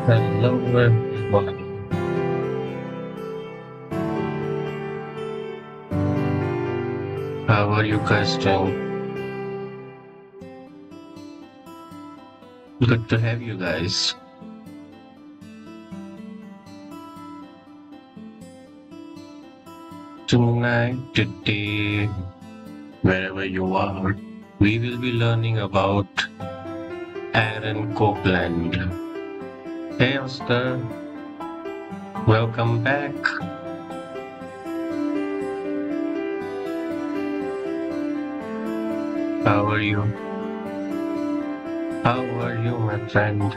Hello everyone. How are you guys doing? Good to have you guys. Tonight, today, wherever you are, we will be learning about Aaron Copland. Hey Oscar, welcome back. How are you? How are you, my friend?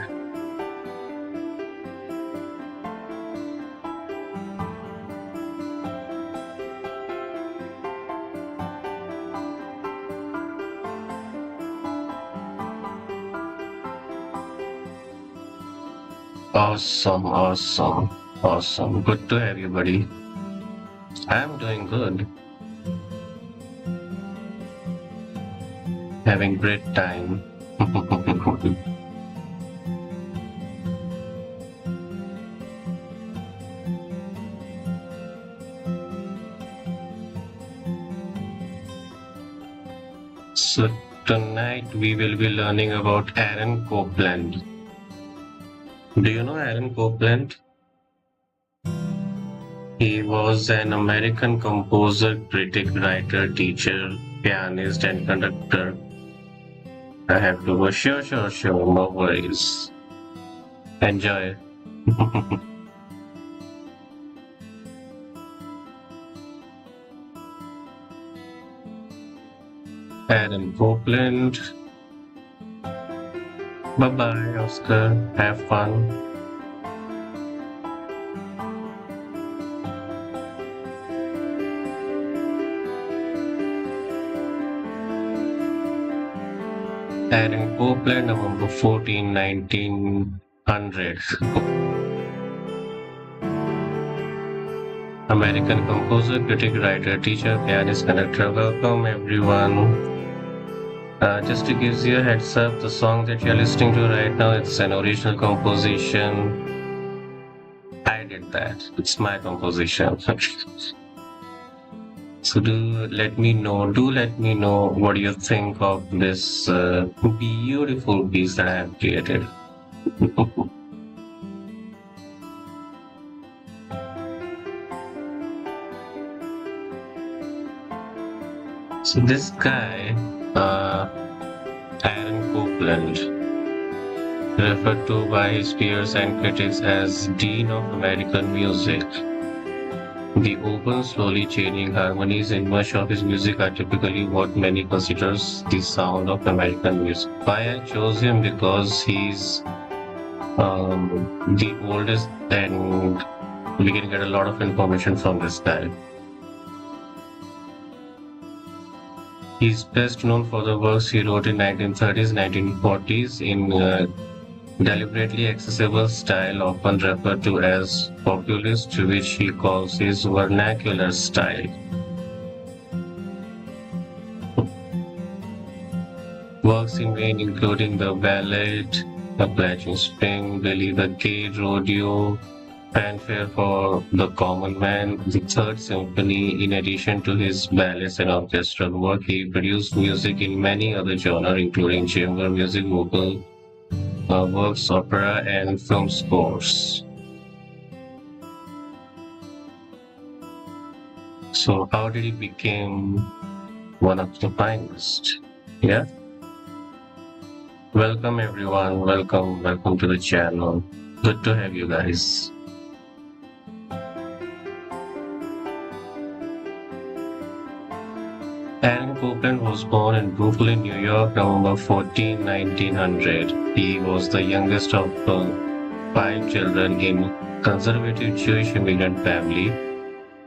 Awesome, awesome, awesome. Good to have you, buddy. I'm doing good. Having great time. So tonight we will be learning about Aaron Copland. Do you know Aaron Copland? He was an American composer, critic, writer, teacher, pianist, and conductor. I have to go. Sure, sure, sure. No worries. Enjoy. Aaron Copland. Bye bye, Oscar. Have fun. Aaron Copland, November 14, 1900. American composer, critic, writer, teacher, pianist, conductor. Welcome, everyone. Just to give you a heads up, the song that you're listening to right now, it's an original composition. I did that. It's my composition. So do let me know what you think of this beautiful piece that I have created. So this guy, Aaron Copland, referred to by his peers and critics as Dean of American Music. The open, slowly changing harmonies in much of his music are typically what many considers the sound of American music. Why I chose him because he's the oldest, and we can get a lot of information from this guy. He's best known for the works he wrote in 1930s, 1940s in deliberately accessible style, often referred to as populist, which he calls his vernacular style. Works in vain, including the ballad, Appalachian Spring, Billy the Kid, Rodeo, Fanfare for the Common Man, the Third Symphony. In addition to his ballads and orchestral work, he produced music in many other genres, including chamber music, vocal works, opera, and film scores. So, how did he become one of the finest? Yeah. Welcome, everyone. Welcome to the channel. Good to have you guys. Alan Copland was born in Brooklyn, New York, November 14, 1900. He was the youngest of five children in conservative Jewish immigrant family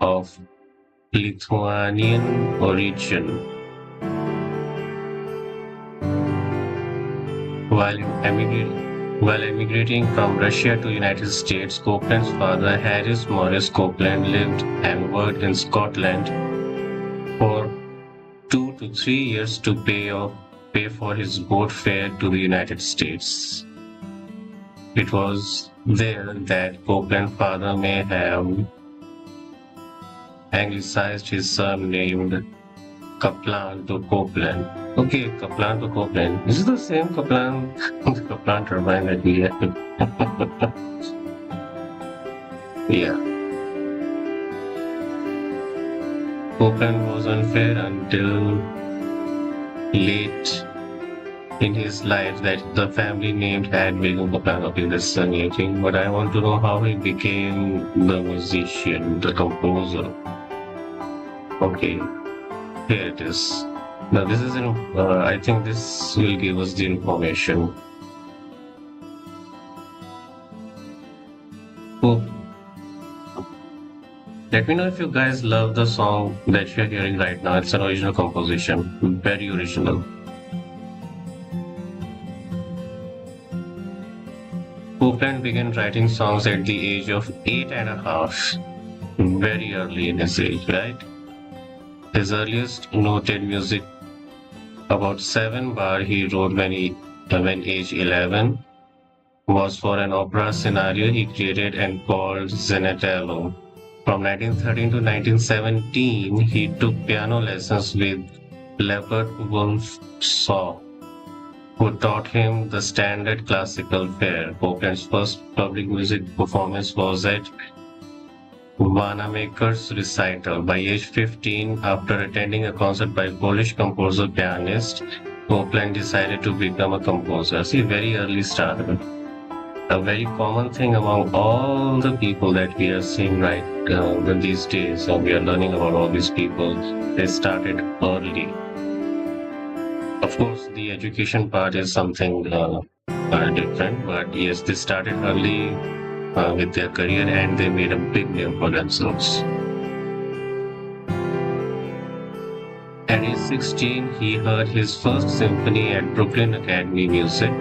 of Lithuanian origin. While emigrating from Russia to United States, Copland's father, Harris Morris Copland, lived and worked in Scotland for 2 to 3 years to pay for his boat fare to the United States. It was there that Copeland's father may have anglicized his son named Kaplan to Copeland. Okay, Kaplan to Copeland. Is it the same Kaplan, the Kaplan turbine that we have? Yeah, Copeland was unfair until late in his life that the family named had become Copeland. Okay, that's a new thing. But I want to know how he became the musician, the composer. Okay, here it is. Now this is in. I think this will give us the information. Oh, let me know if you guys love the song that you're hearing right now. It's an original composition, very original. Copeland began writing songs at the age of 8.5, very early in his age, right? His earliest noted music, about 7 bar he wrote when age 11, was for an opera scenario he created and called Zenatello. From 1913 to 1917, he took piano lessons with Leopard Wolfsaw, who taught him the standard classical fare. Copeland's first public music performance was at Wanamaker's recital. By age 15, after attending a concert by Polish composer pianist, Copeland decided to become a composer. See, very early started. A very common thing among all the people that we are seeing right these days, and we are learning about all these people, they started early. Of course, the education part is something different, but yes, they started early with their career and they made a big name for themselves. At age 16, he heard his first symphony at Brooklyn Academy Music.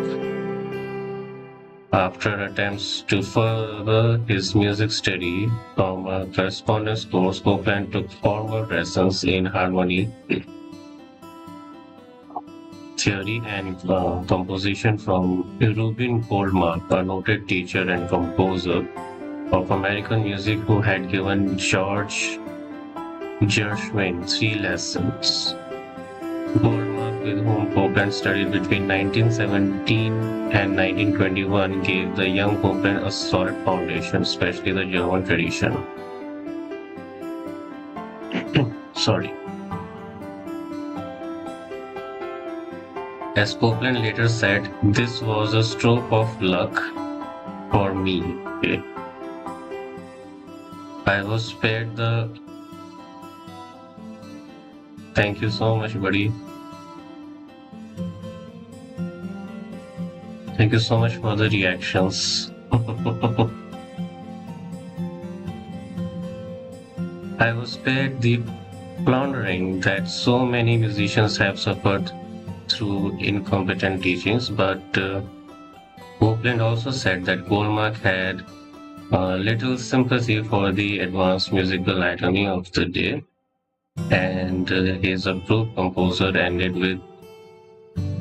After attempts to further his music study from a correspondence course, Copeland took formal lessons in harmony theory and composition from Reuben Goldmark, a noted teacher and composer of American music who had given George Gershwin 3 lessons. Goldmark, with whom Copeland studied between 1917 and 1921, gave the young Copeland a solid foundation, especially the German tradition. Sorry. As Copeland later said, this was a stroke of luck for me. I was spared the. Thank you so much, buddy. Thank you so much for the reactions. I was spared the plundering that so many musicians have suffered through incompetent teachings, but Copeland also said that Goldmark had little sympathy for the advanced musical anatomy of the day, and his approved composer ended with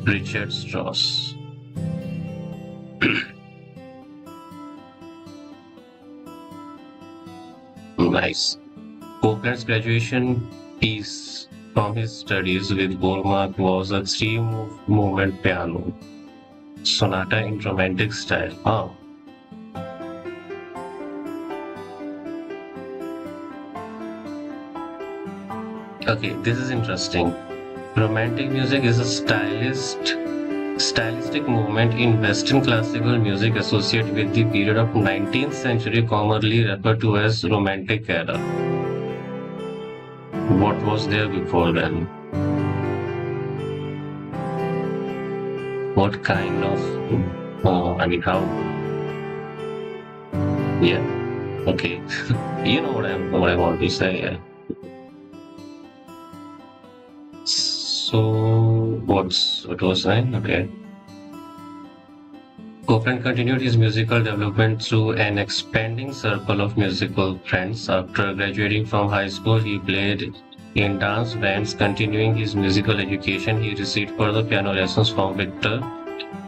Richard Strauss. Nice. Copeland's graduation piece from his studies with Goldmark was a three-movement piano sonata in romantic style. Oh, okay, this is interesting. Romantic music is a stylistic movement in Western classical music associated with the period of 19th century, commonly referred to as Romantic era. What was there before then? What kind of, how? Yeah, okay. You know what I want to say. Yeah. So, what was I? Okay. Copeland continued his musical development through an expanding circle of musical friends. After graduating from high school, he played in dance bands. Continuing his musical education, he received further piano lessons from Victor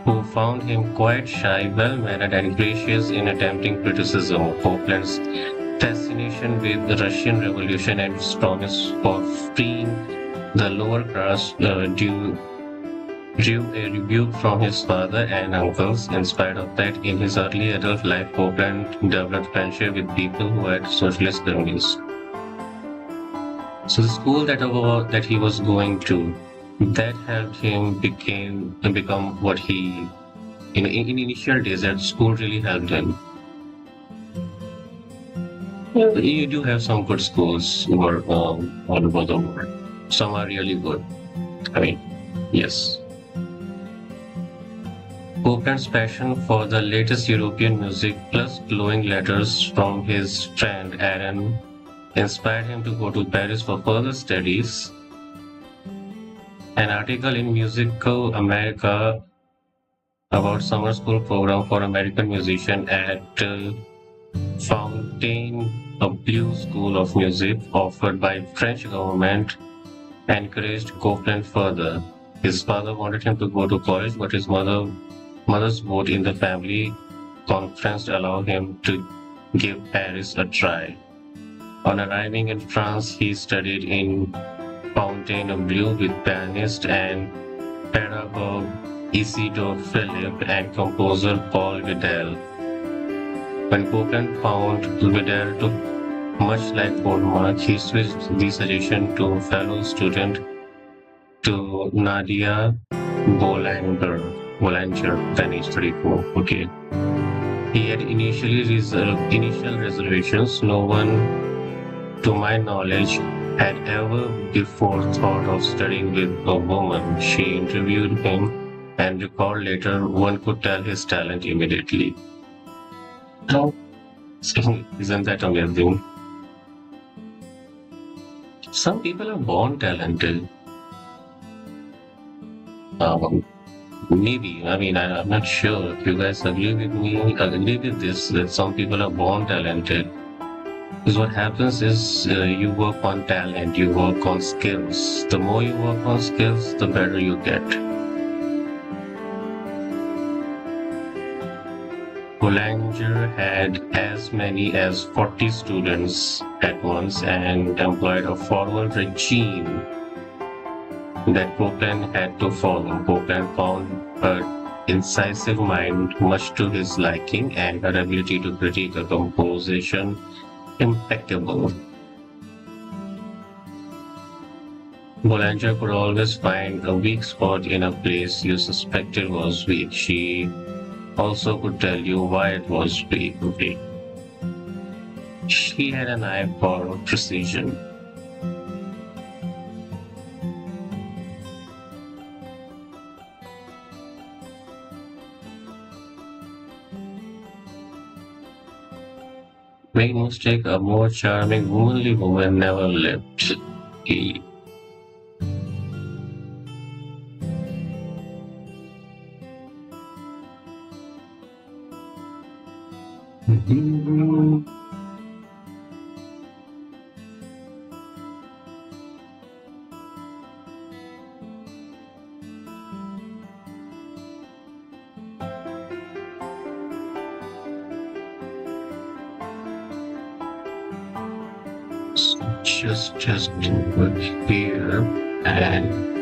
who found him quite shy, well-mannered, and gracious in attempting criticism. Copeland's fascination with the Russian Revolution and his promise for freeing the lower class drew a rebuke from his father and uncles. In spite of that, in his early adult life, Copeland developed friendship with people who had socialist enemies. So the school that he was going to, that helped him become what he in initial days. That school really helped him. Well, you do have some good schools all over the world. Some are really good. I mean, yes. Copeland's passion for the latest European music plus glowing letters from his friend Aaron inspired him to go to Paris for further studies. An article in Musical America about summer school program for American musicians at Fontainebleau School of Music offered by French government encouraged Copeland further. His father wanted him to go to college, but his mother's vote in the family conference allowed him to give Paris a try. On arriving in France, he studied in Fontainebleau with pianist and pedagogue Isidore Philippe and composer Paul Vidal. When Copeland found Vidal took much like Goldmark, he switched the suggestion to fellow student to Nadia Boulanger, then age 34. Okay. He had initial reservations. No one, to my knowledge, had ever before thought of studying with a woman. She interviewed him and recalled later one could tell his talent immediately. Oh, isn't that amazing? Some people are born talented. Um, Maybe, I mean, I'm not sure if you guys agree with me, agree with this, that some people are born talented. Because what happens is you work on talent, you work on skills. The more you work on skills, the better you get. Boulanger had as many as 40 students at once and employed a formal regime that Copeland had to follow. Copeland found her incisive mind much to his liking and her ability to critique a composition impeccable. Boulanger could always find a weak spot in a place you suspected was weak. She also could tell you why it was weak. She had an eye for precision. Make no mistake, a more charming, womanly woman never lived. He just over here and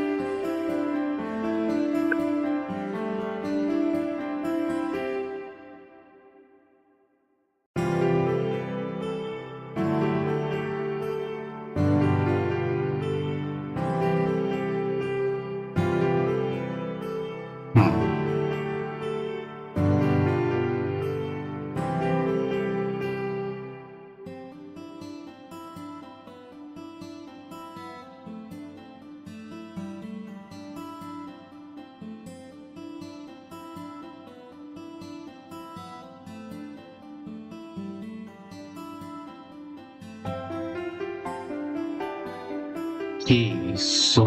hmm, so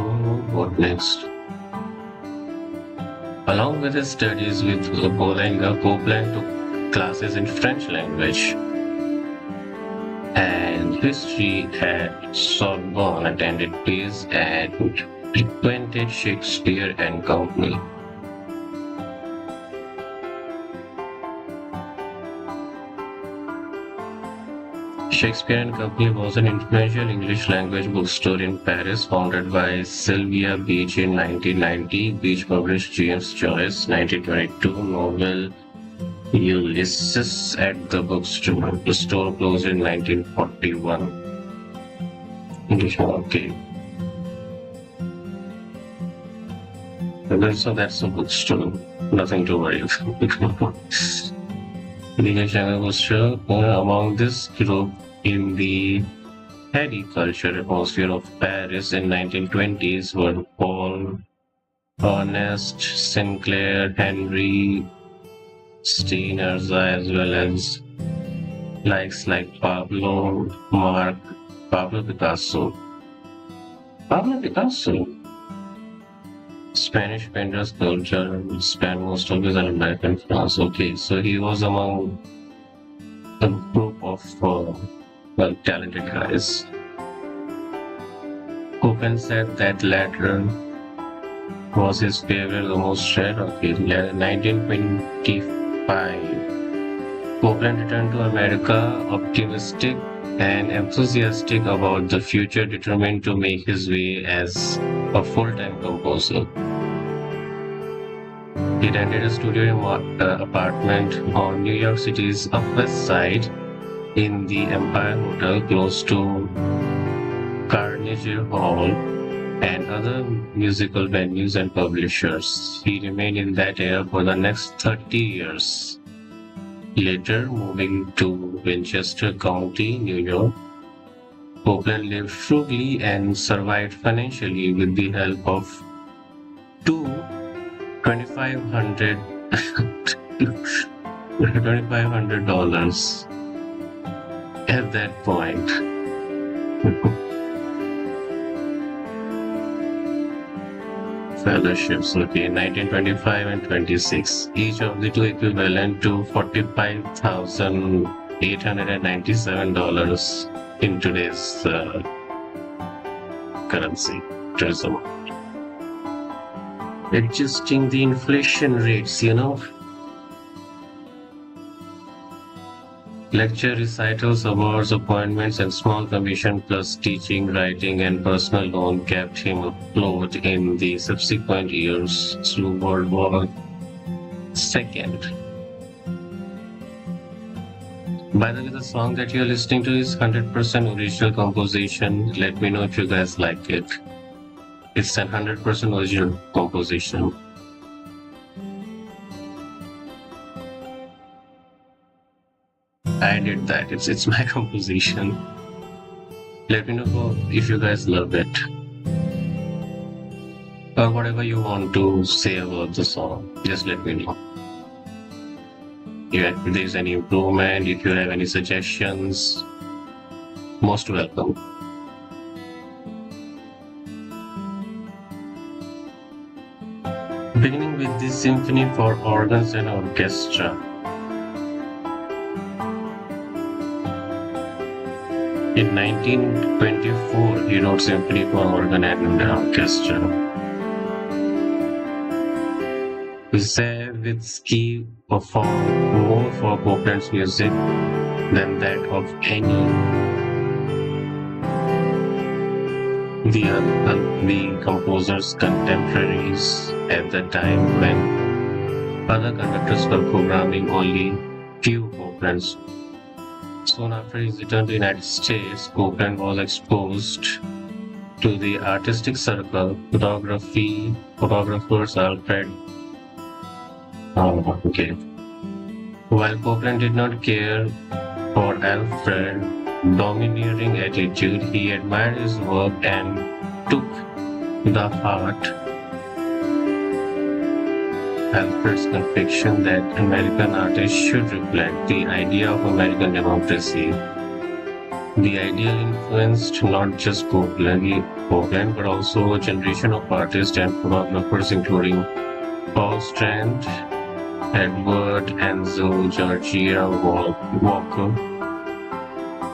what next? Along with his studies with Boulanger, Copeland took classes in French language and history at Sorbonne, attended plays and frequented Shakespeare and Company. Shakespeare and Company was an influential English language bookstore in Paris founded by Sylvia Beach in 1990. Beach published James Joyce's 1922 novel Ulysses at the bookstore. The store closed in 1941. Okay. So that's a bookstore. Nothing to worry about. English language bookstore. Among this group in the heady culture atmosphere of Paris in 1920s were Paul, Ernest, Sinclair, Henry, Steinerza, as well as likes like Pablo Picasso. Pablo Picasso, Spanish painter, sculptor, spent most of his life in France. Okay, so he was among a group of talented guys. Copen said that latter was his favorite, the most read. Okay, 1925. Copeland returned to America optimistic and enthusiastic about the future, determined to make his way as a full-time composer. He rented a studio apartment on New York City's Upper West Side in the Empire Hotel close to Carnegie Hall and other musical venues and publishers. He remained in that area for the next 30 years. Later, moving to Winchester County, New York, Copeland lived frugally and survived financially with the help of two 2,500 $2,500 at that point. Fellowships, okay, 1925 and 26, each of the two equivalent to $45,897 in today's currency. Tourism. Adjusting the inflation rates, Lecture, recitals, awards, appointments, and small commission plus teaching, writing, and personal loan kept him afloat in the subsequent years through World War II. By the way, the song that you're listening to is 100% original composition. Let me know if you guys like it. It's a 100% original composition. I did that. It's my composition. Let me know if you guys love it. Or whatever you want to say about the song. Just let me know. If there's any improvement, if you have any suggestions, most welcome. Beginning with this symphony for organs and orchestra. In 1924, he wrote Symphony for Organ and Orchestra. Zawadzki performed more for Copeland's music than that of any the composer's contemporaries at the time, when other conductors were programming only few Copeland's. Soon after his return to the United States, Copeland was exposed to the artistic circle, photographers Alfred. While Copeland did not care for Alfred's domineering attitude, he admired his work and took the heart Alfred's conviction that American artists should reflect the idea of American democracy. The ideal influenced not just Copeland, but also a generation of artists and photographers, including Paul Strand, Edward Enzo, Georgia Walker.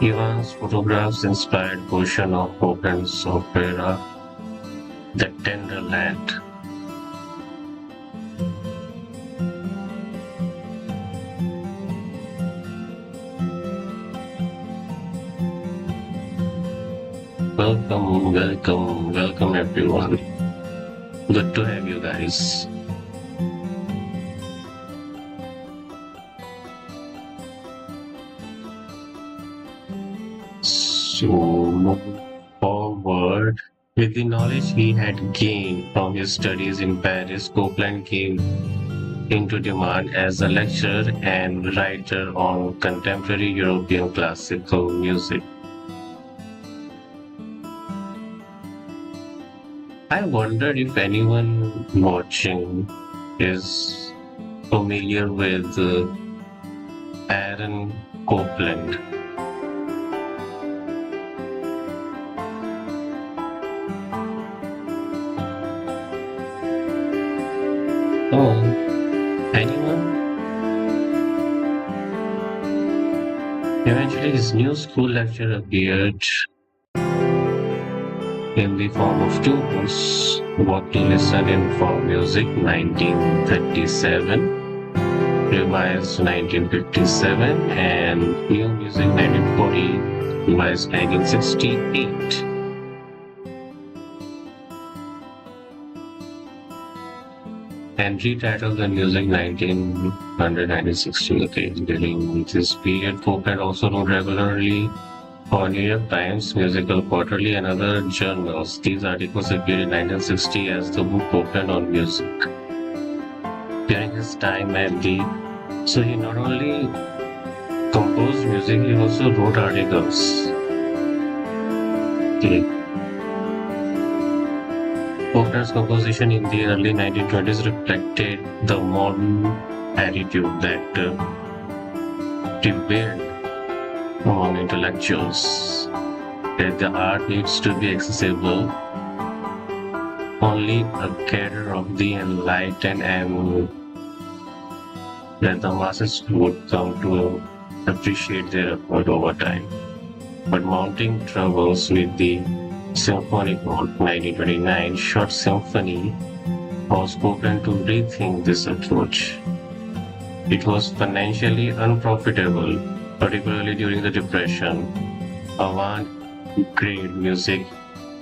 Evans' photographs inspired portion of Copeland's opera, The Tender Land. welcome everyone. Good to have you guys. So, moving forward, with the knowledge he had gained from his studies in Paris, Copeland came into demand as a lecturer and writer on contemporary European classical music. I wonder if anyone watching is familiar with Aaron Copland. Oh, anyone? Eventually, his new school lecture appeared in the form of two books: What to Listen in for Music 1937, revised 1957, and New Music 1940, revised 1968. And retitled the music 1900 1960. Okay, during this period, Copeland also wrote regularly for New York Times, Musical Quarterly, and other journals. These articles appeared in 1960 as the book Copeland on Music. During his time at the so he not only composed music, he also wrote articles. Okay. Copeland's composition in the early 1920s reflected the modern attitude that prevailed among intellectuals, that the art needs to be accessible. Only a cadre of the enlightened and that the masses would come to appreciate their effort over time. But mounting troubles with the Symphony Code 1929 short symphony caused Copeland to rethink this approach. It was financially unprofitable, particularly during the Depression. Avant-garde music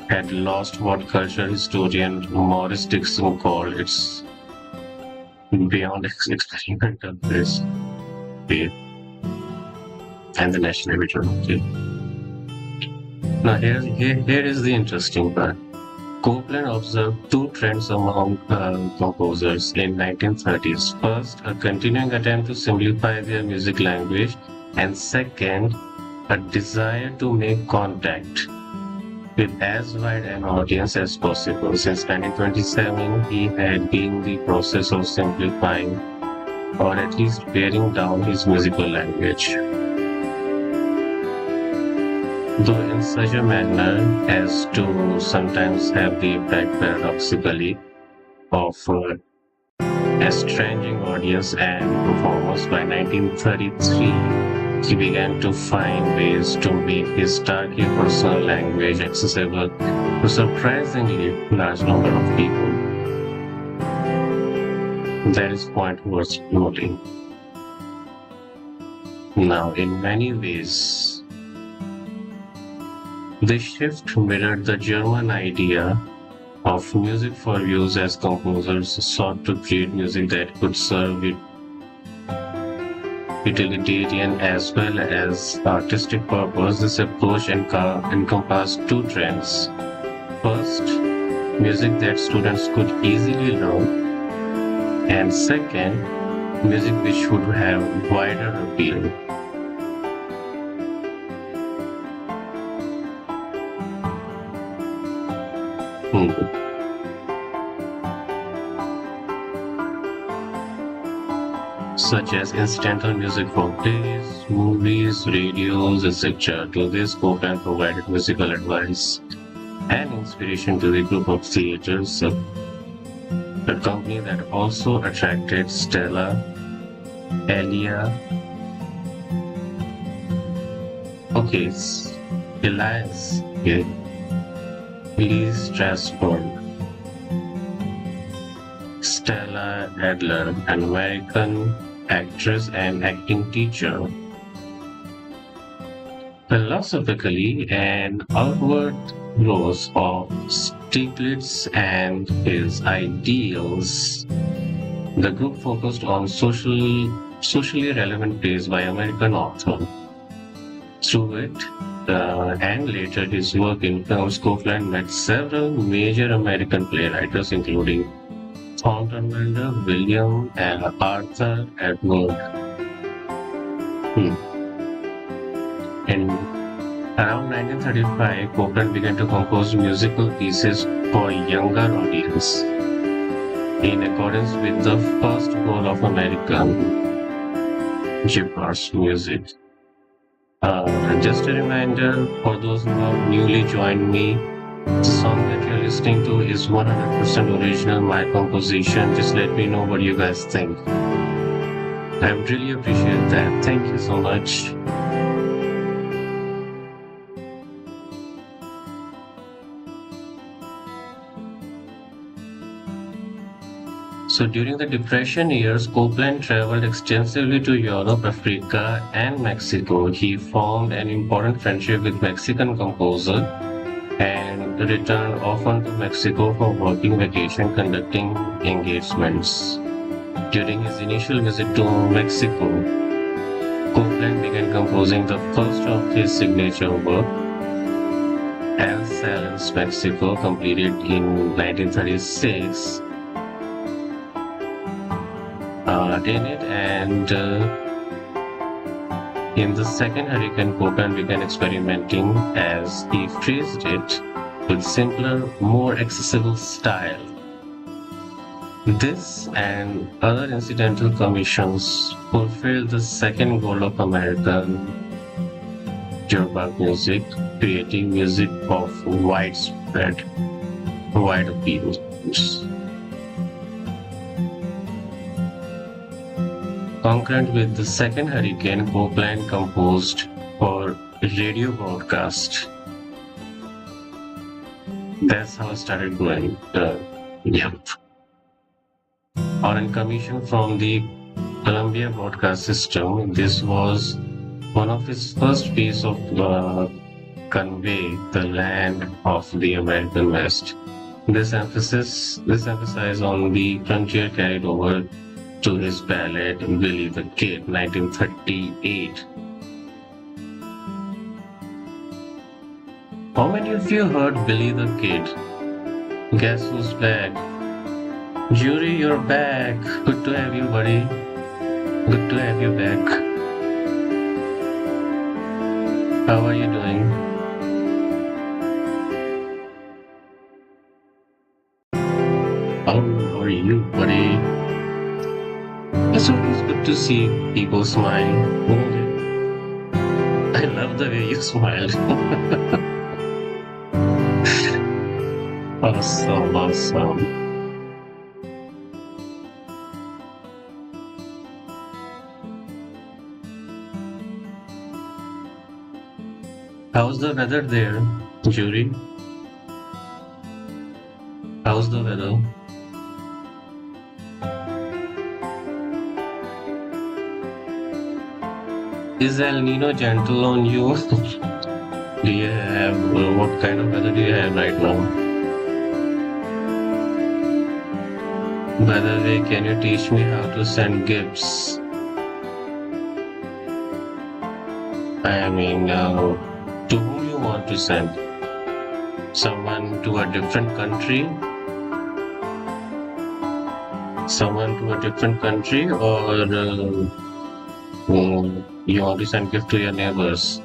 had lost what cultural historian Morris Dixon called its beyond experimental place and the national literature. Now here is the interesting part. Copeland observed two trends among composers in 1930s. First, a continuing attempt to simplify their music language, and second, a desire to make contact with as wide an audience as possible. Since 1927, he had been in the process of simplifying or at least paring down his musical language, though in such a manner as to sometimes have the effect, paradoxically, of estranging audience and performers. By 1933, he began to find ways to make his starkly personal language accessible to a surprisingly large number of people. That is point worth noting. Now, in many ways, this shift mirrored the German idea of music for use as composers sought to create music that could serve utilitarian as well as artistic purpose. This approach encompassed two trends. First, music that students could easily learn, and second, music which would have wider appeal. Such as incidental music for plays, movies, radios, etc. To this, Copeland provided musical advice and inspiration to the group of theaters, a company that also attracted Stella, Elia, okay, Elias, okay, Elise Strasberg, Stella Adler, an American actress and acting teacher. Philosophically, an outward growth of Stiglitz and his ideals, the group focused on socially relevant plays by American authors. Through it, and later his work in films, Copeland met several major American playwrights, including Thornton Wilder, William, and Arthur Edward. Hmm. In around 1935, Copeland began to compose musical pieces for younger audience in accordance with the first goal of American Jeepers music. Just a reminder for those who have newly joined me, the song that you're listening to is 100% original, my composition. Just let me know what you guys think. I would really appreciate that. Thank you so much. So during the Depression years, Copeland traveled extensively to Europe, Africa, and Mexico. He formed an important friendship with Mexican composer and returned often to Mexico for working vacation, conducting engagements. During his initial visit to Mexico, Copeland began composing the first of his signature work, El Salens, Mexico, completed in 1936. In it and in the second hurricane, Copeland began experimenting, as he phrased it, with simpler, more accessible style. This and other incidental commissions fulfilled the second goal of American jukebox music, creating music of wide appeal. Concurrent with the second hurricane, Copeland composed for radio broadcast. That's how it started going. Yep. On a commission from the Columbia Broadcast System, this was one of his first piece of convey the land of the American West. This emphasis on the frontier carried over to his ballad Billy the Kid, 1938. How many of you heard Billy the Kid? Guess who's back? Jury, you're back. Good to have you, buddy. Good to have you back. How are you doing? How are you, buddy? It's always good to see people smile. I love the way you smiled. Awesome, awesome. How's the weather there, Jury? How's the weather? Is El Nino gentle on you? Do you have what kind of weather do you have right now? By the way, can you teach me how to send gifts? I mean, to whom you want to send? Someone to a different country? Someone to a different country, or you want to send gift to your neighbors?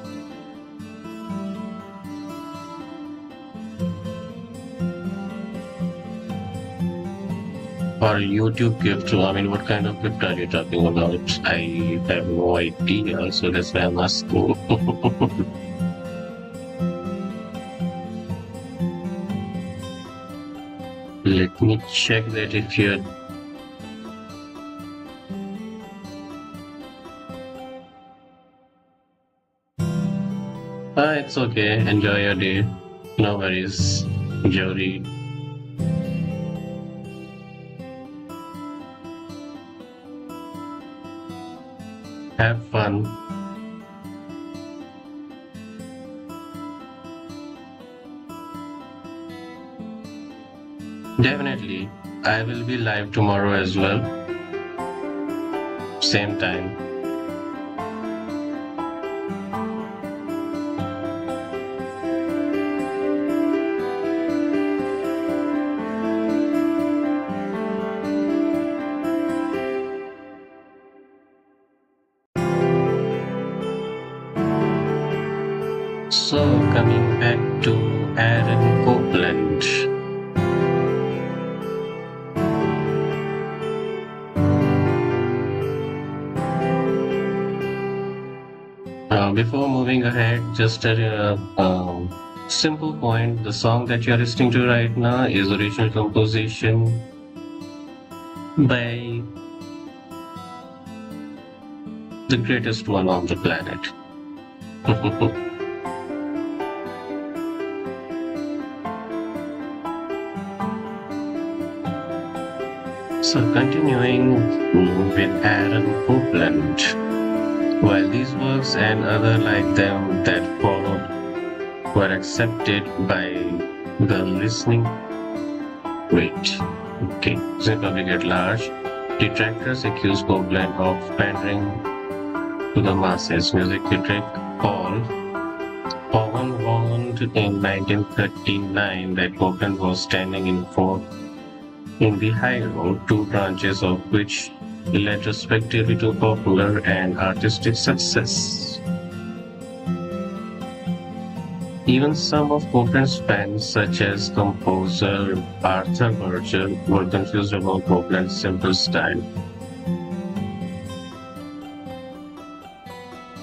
Or YouTube gift? I mean, what kind of gift are you talking about? I have no idea, so that's why I'm asking. Let me check that if you're. It's okay. Enjoy your day. No worries, Jody. Have fun. Definitely. I will be live tomorrow as well. Same time. So, coming back to Aaron Copeland. Before moving ahead, just a simple point. The song that you are listening to right now is original composition by the greatest one on the planet. So, continuing with Aaron Copeland. While these works and other like them that followed were accepted by the listening rate, okay, the public at large, detractors accused Copeland of pandering to the masses. Music critic Paul Owen warned in 1939 that Copeland was standing in the high road, two branches of which led respectively to popular and artistic success. Even some of Copeland's fans, such as composer Arthur Virgil, were confused about Copeland's simple style.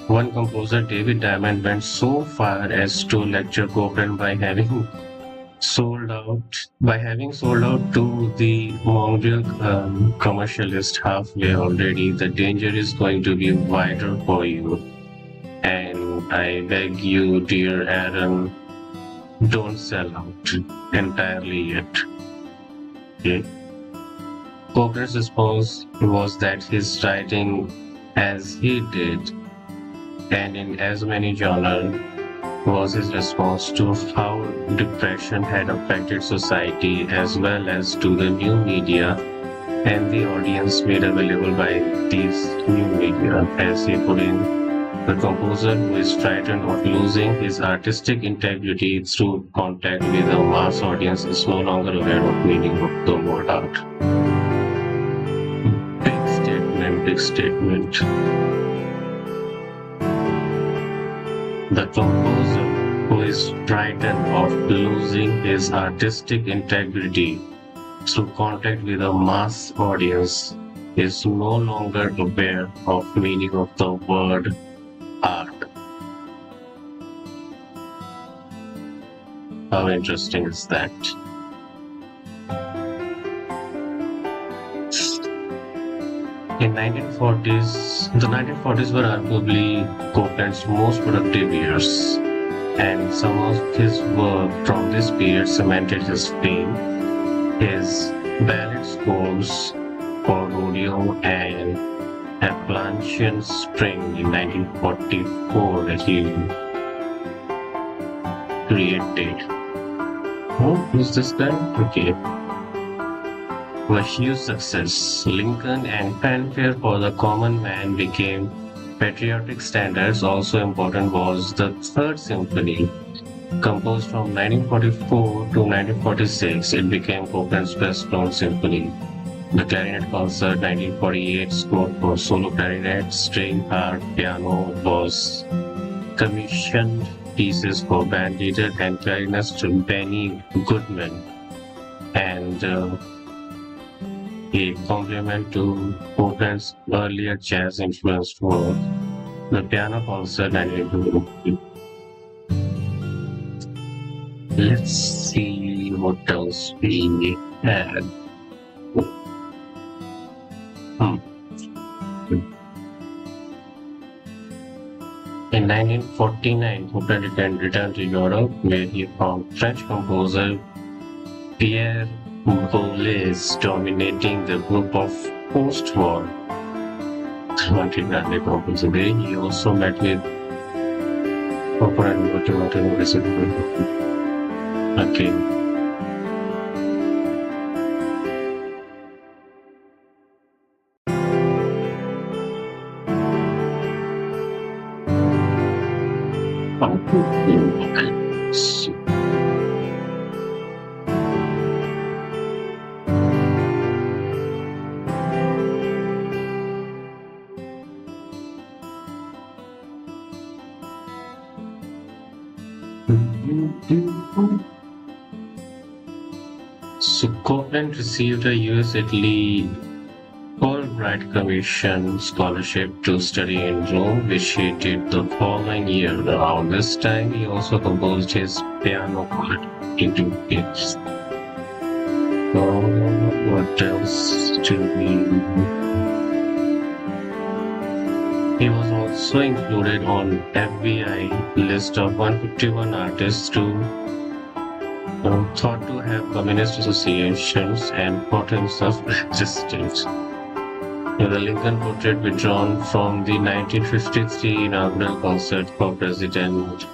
One composer, David Diamond, went so far as to lecture Copeland having sold out to the mongrel commercialist halfway already. The danger is going to be wider for you. And I beg you, dear Aaron, don't sell out entirely yet. Okay. Copeland's response was that his writing as he did, and in as many genres, was his response to how depression had affected society as well as to the new media and the audience made available by these new media. As he put in, the composer who is frightened of losing his artistic integrity through contact with a mass audience is no longer aware of meaning of the word art. Big statement, big statement. The composer who is frightened of losing his artistic integrity through contact with a mass audience is no longer aware of meaning of the word art. How interesting is that? In 1940s, the 1940s were arguably Copeland's most productive years, and some of his work from this period cemented his fame. His ballet scores for rodeo and Appalachian Spring in 1944 that he created. Oh, who's this guy? Okay. A huge success. Lincoln and Fanfare for the Common Man became patriotic standards. Also important was the Third Symphony. Composed from 1944 to 1946, it became Copeland's best-known symphony. The Clarinet Concert 1948 scored for solo clarinet, string, harp, piano was commissioned pieces for band leader and clarinist Benny Goodman, and a complement to Copeland's earlier jazz-influenced work. The Piano Concert 1952. Let's see what else we had. Hmm. In 1949, Copeland returned to Europe, where he found French composer Pierre Boulez dominating the group of post-war grande composer. He also met with opera and okay. So Copeland received a US Italy Fulbright Commission scholarship to study in Rome, which he did the following year. Around this time, he also composed his piano part into hits. So, what else to be? He was also included on FBI list of 151 artists to thought to have communist associations and portents of resistance. The Lincoln portrait withdrawn from the 1953 inaugural concert for President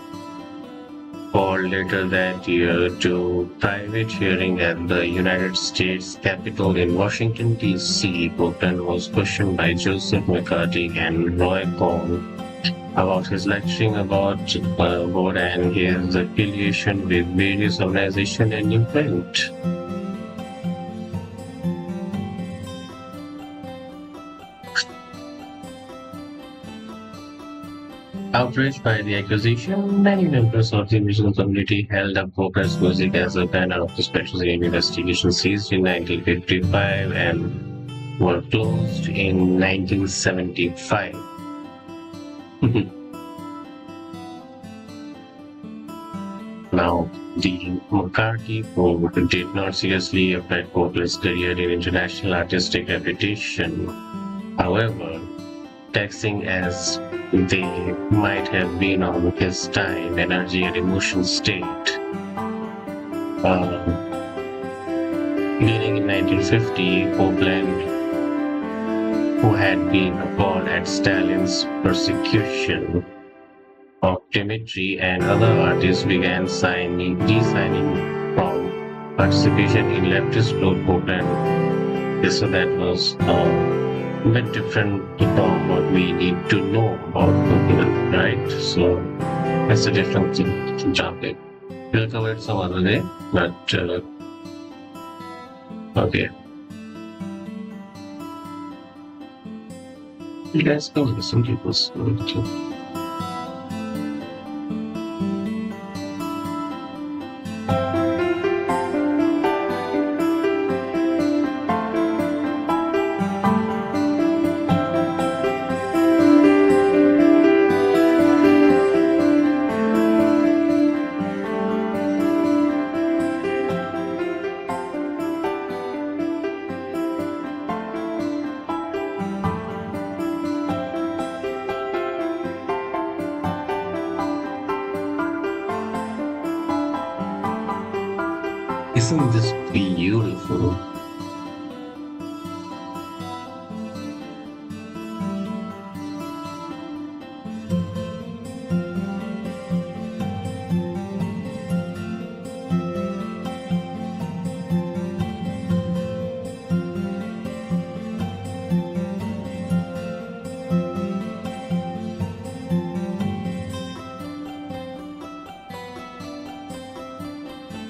Ford later that year to private hearing at the United States Capitol in Washington, D.C. Copeland was questioned by Joseph McCarthy and Roy Cohn about his lecturing about Ford and his affiliation with various organizations and imprint. Outraged by the accusation, many members of the musical community held up Copeland's music as a banner of the Special investigation ceased in 1955 and were closed in 1975. Now, the McCarthy who did not seriously affect Copeland's career in international artistic reputation. However, taxing as they might have been on his time, energy, and emotional state. Beginning in 1950, Copeland, who had been appalled at Stalin's persecution of Dmitry and other artists, began de-signing from participation in leftist group Copeland. So that was a bit different from what we need to know about Copeland, right? So that's a different topic. We'll cover it some other day, but okay. You guys can listen to this too. Isn't this beautiful?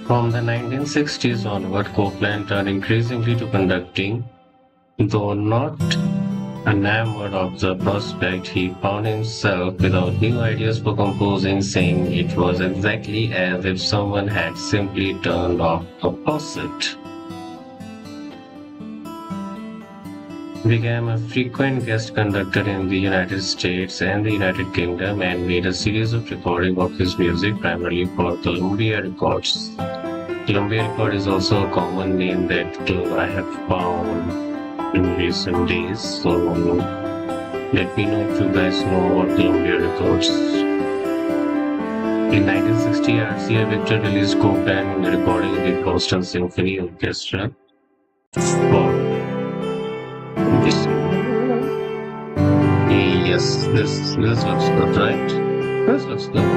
From the 1960s onward, Copeland turned increasingly to conducting. Though not enamored of the prospect, he found himself without new ideas for composing, saying it was exactly as if someone had simply turned off the faucet. He became a frequent guest conductor in the United States and the United Kingdom and made a series of recordings of his music primarily for Columbia Records. Columbia Record is also a common name that I have found in recent days, so let me know if you guys know about Columbia Records. In 1960, RCA Victor released Copeland recording the Boston Symphony Orchestra for this. Yes, this looks good, right? This looks good.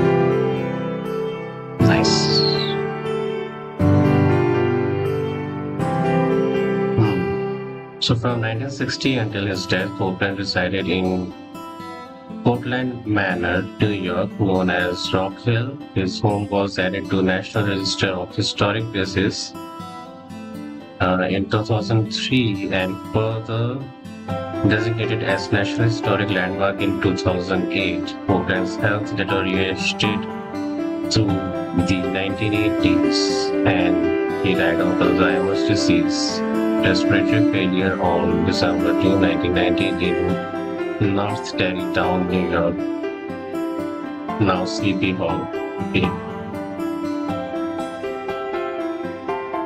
Nice. So from 1960 until his death, Copeland resided in Portland Manor, New York, known as Rock Hill, his home was added to National Register of Historic Places in 2003 and further designated as National Historic Landmark in 2008. Portland's health deteriorated through the 1980s and he died of Alzheimer's disease, respiratory failure on December 2, 1990 in North Tarrytown, New York, now Sleepy Hollow. Okay.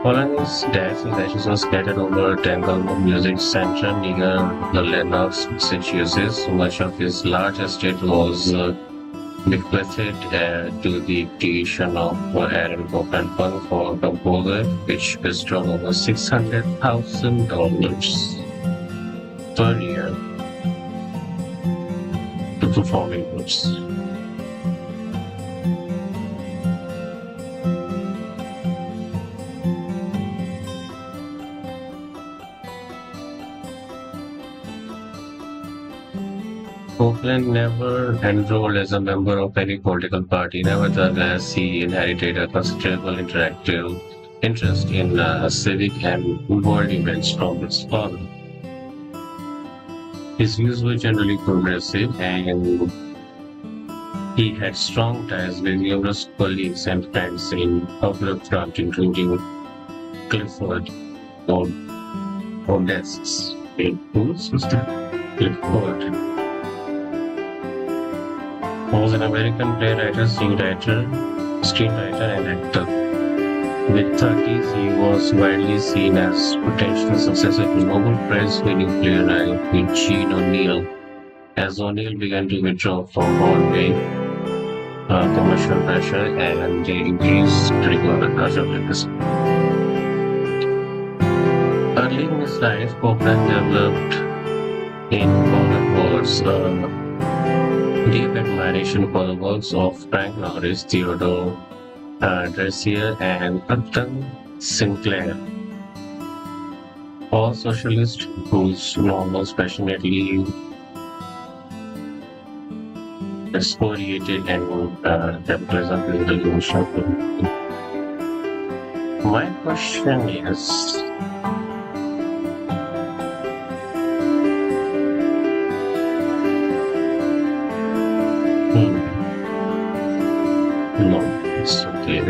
Following his death, his ashes were scattered over Tanglewood Music Center near the Lenox, Massachusetts. Much of his large estate was bequeathed to the creation of Aaron Copland Fund for Composer, which bestowed over $600,000 per year to performing groups. Copeland never enrolled as a member of any political party. Nevertheless, he inherited a considerable interactive interest in civic and world events from his father. His views were generally progressive, and he had strong ties with numerous colleagues and friends in popular craft, including Clifford Odets. Wait, who's that? Clifford was an American playwright, screenwriter, and actor. Mid-30s, he was widely seen as potential successor to Nobel Prize-winning playwright Eugene O'Neill. As O'Neill began to withdraw from Broadway, commercial pressure and the increased rigor of practice. Early in his life, Copeland developed in common words deep admiration for the works of Frank Norris, Theodore Dreiser, and Upton Sinclair, all socialists whose novels passionately excoriated and capitalism in the emotional. My question is, no, it's okay.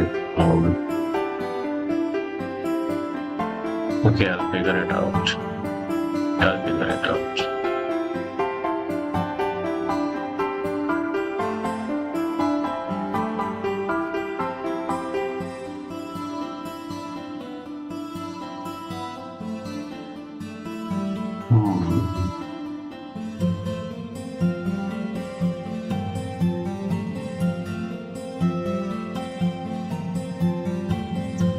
Okay, I'll figure it out. Hmm.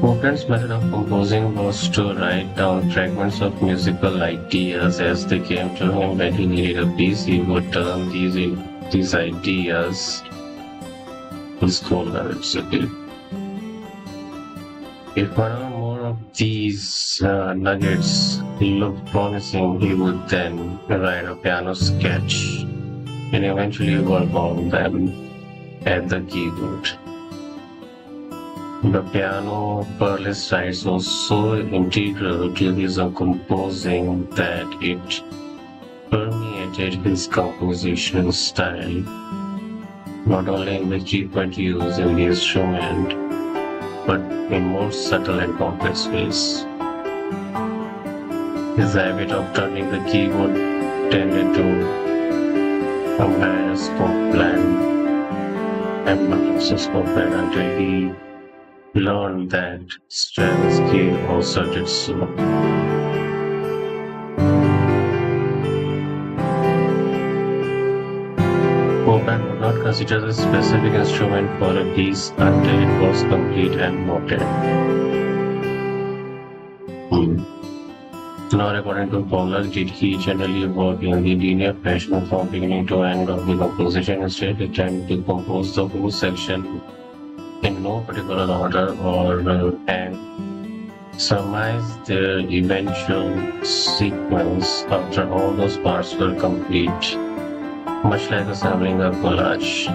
Copeland's method of composing was to write down fragments of musical ideas as they came to him. When he needed a piece, he would turn these ideas his own lyrics. Okay. If one or more of these nuggets looked promising, he would then write a piano sketch and eventually work on them at the keyboard. The piano burlesque rides was so integral to his composing that it permeated his composition style, not only in the frequent use in the instrument, but in more subtle and complex ways. His habit of turning the keyboard tended to embarrass Copeland until he learned that Stravinsky also did so. Copeland would not consider the specific instrument for a piece until it was complete and noted. Now, according to Fowler, did he generally work in the linear fashion from beginning to end of the composition? Instead, he tended to compose the whole section in no particular order and surmise their eventual sequence after all those parts were complete. much like assembling a collage.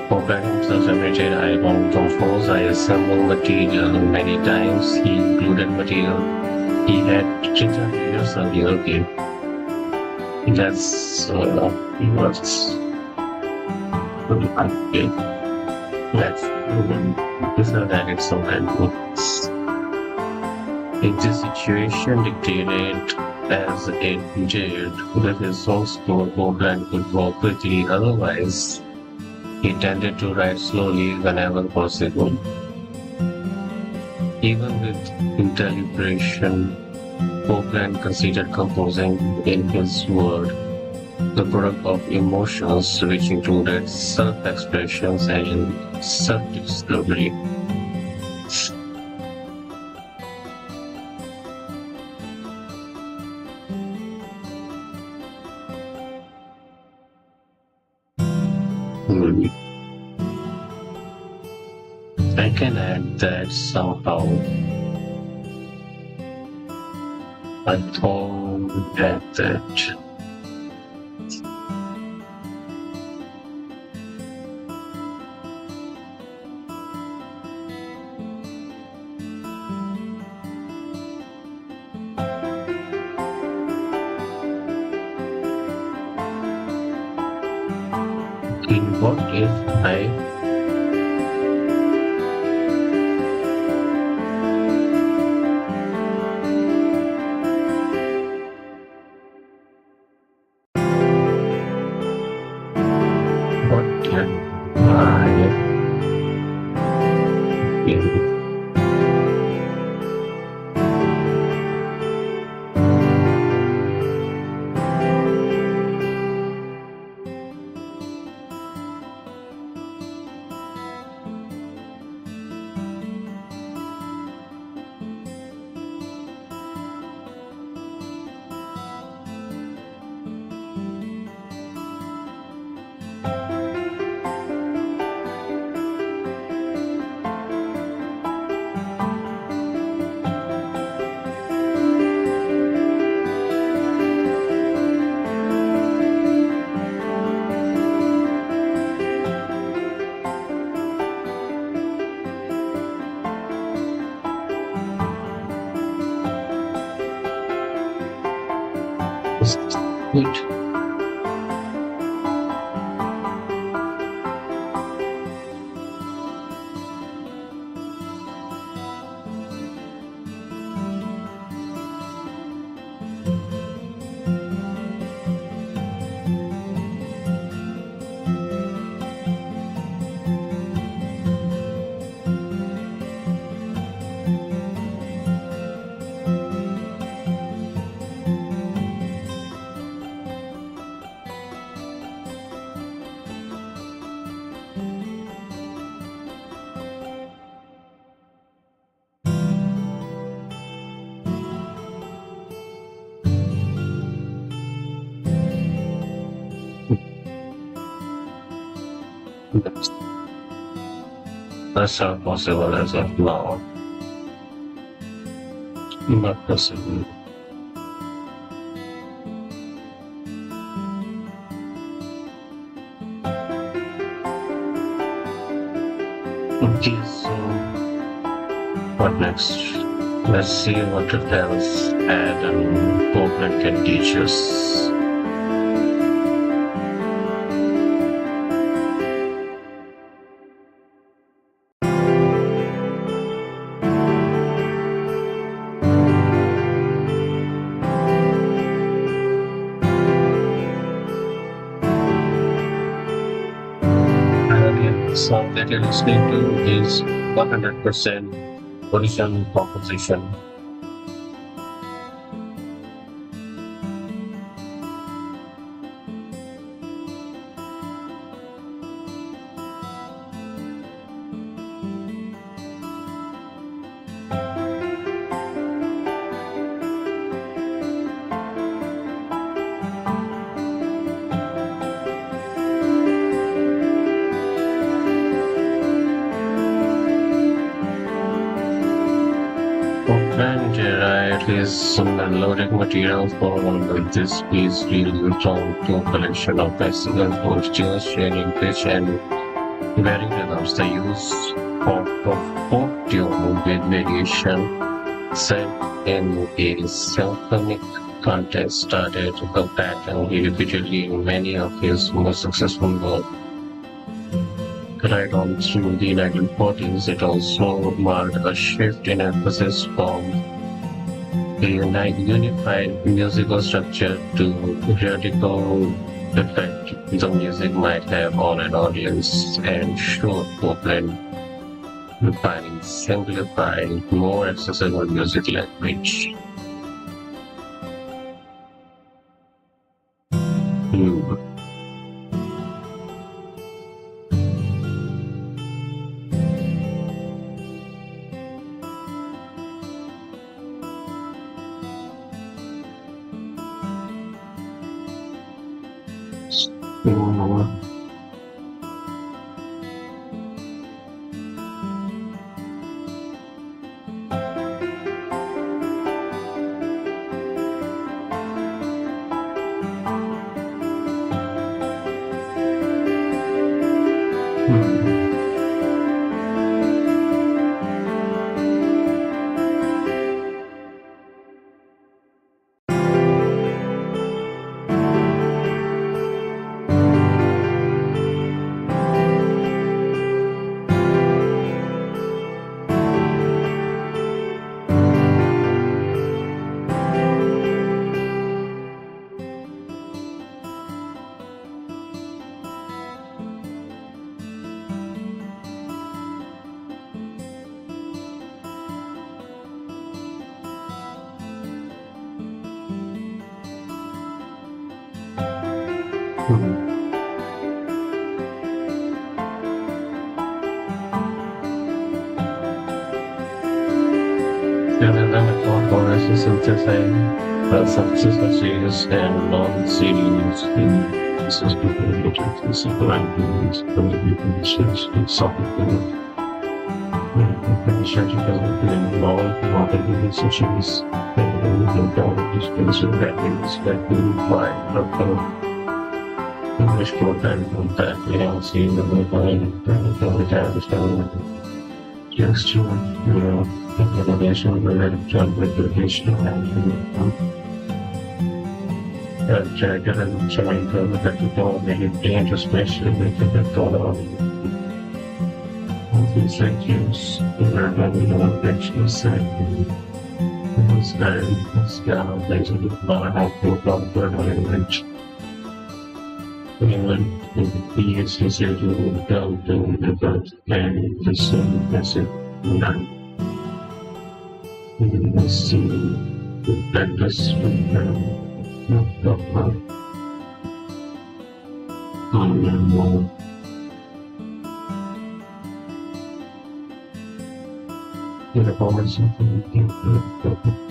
Popper himself admitted, I don't compose, I assemble material. Many times he included material he had written years earlier. Okay, that's he was okay. Let's prefer that it's some kind of if the situation dictated as it did with his own score, Copeland could walk quickly. Otherwise, he tended to write slowly whenever possible. Even with deliberation, Copeland considered composing in his word the product of emotions which included self-expressions and self-discovery. Hmm. I can add that somehow I don't add that. In what if I what if I in wait. That's that's not possible as of now. Not possible. Okay, so what next? Let's see what else Adam Copeland can teach us. The song that you're listening to is 100% original composition. Copeland his melodic material for this piece really drawn to a collection of classical chords, changing pitch and varying rhythms. The use of folk tune with variation set in a symphonic context started a pattern he repeatedly in many of his most successful work. Right on through the 1940s, it also marked a shift in emphasis from a unified musical structure to theoretical effect the music might have on an audience and show open, refining, simplifying, more accessible music language. Hmm. Hmm. Hmm. Hmm. Yeah, and then I thought chorus is synthesizing substances and non-serious this is people to simple language, something research developed in law, modern researches, and the dispenser that is that we find of English content that we don't see the movement and the time just to, innovation related to application and trying to look at the door, maybe the introspection, maybe the door of these lectures, where we don't actually say it's kind of things that are helpful from the language. When the is considered to go to the first and the same message, and we see that this on the more performance of the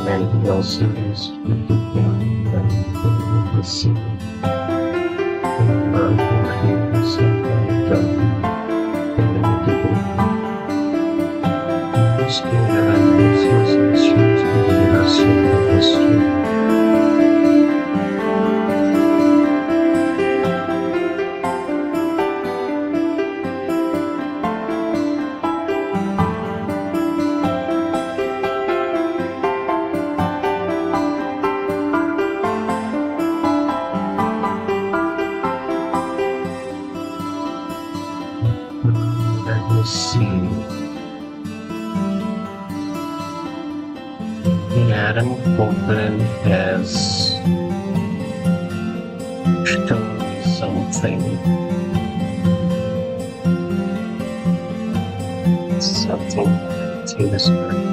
Anything else is see. Aaron Copland has shown me something. Something to this point.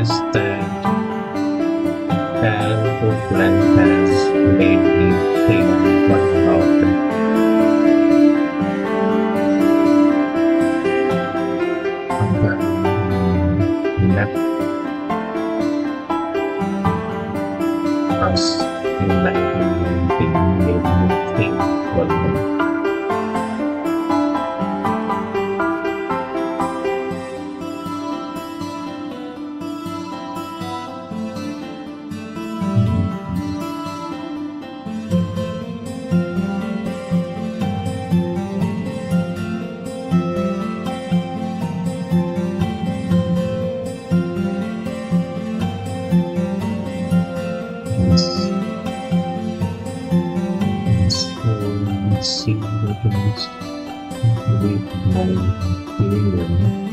is that Oakland has made me think what about left us in 1990 made me think what see what is with my feeling.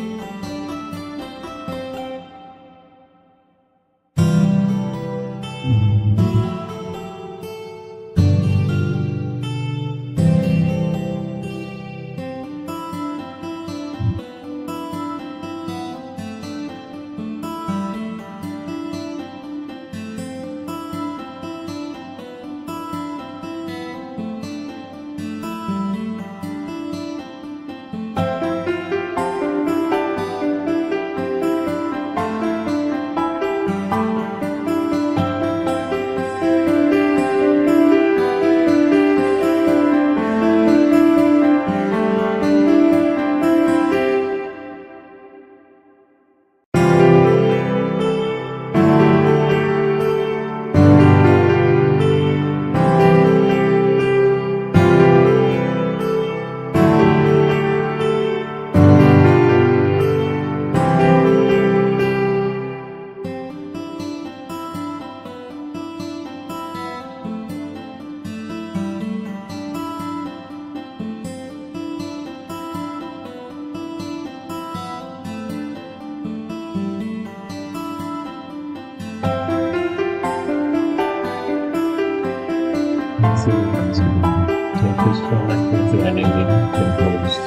See you once again. Thank you so much for joining me. Your host,